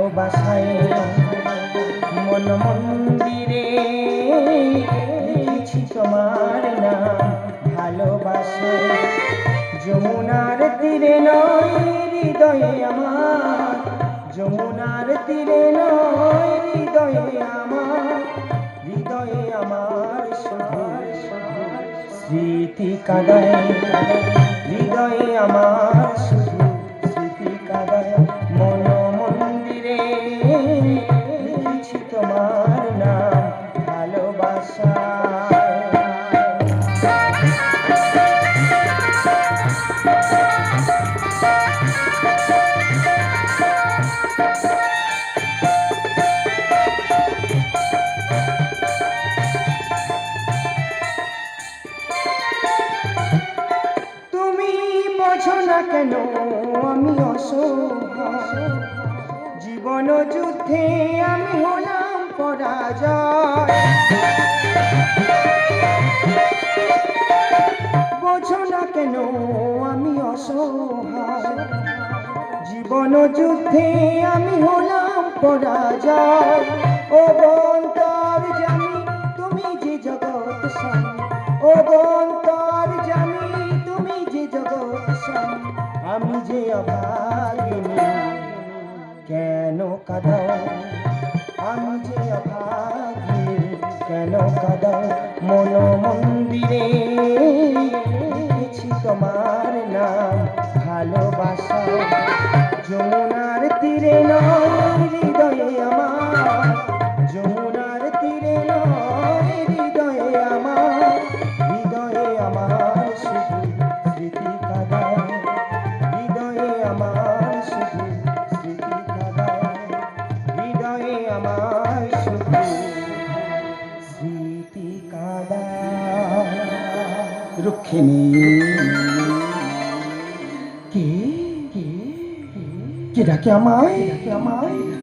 ভালোবাসায় মন মন্দিরে লিখেছি তোমার নাম ভালোবাসায়। যমুনার তীরে নয় হৃদয়ে আমার, যমুনার তীরে নয় হৃদয়ে আমার, হৃদয়ে আমার স্মৃতি কাঁদায়, হৃদয়ে আমার শুধু স্মৃতি কাঁদায়। মন মন্দিরে লিখেছি তোমার নাম ভালোবাসা। কেন আমি অসহায়, জীবন যুদ্ধে আমি হলাম পরাজয়। বোঝো না কেন আমি অসহায়, জীবন যুদ্ধে আমি হলাম পরাজয়। ও বন্তর জানি তুমি যে জগৎ স্বামী, ও বন্তর জানি তুমি যে জগৎ স্বামী, আমি যে অভাগিনী কেন কাঁদাও, আমি যে অভাগিনী কেন কাঁদাও। মন মন্দিরে লিখেছি তোমার নাম ভালোবাসা। যমুনার তীরে নয় হৃদয়ে আমার, যমুনার তীরে নয় হৃদয়ে আমার, হৃদয়ে আমার শুধু স্মৃতি কাঁদায়, হৃদয়ে আমার শুধু স্মৃতি কাঁদায়, হৃদয়ে আমার শুধু স্মৃতি কাঁদায়। রুক্মিণী কে কে কে ডাকে আমায়,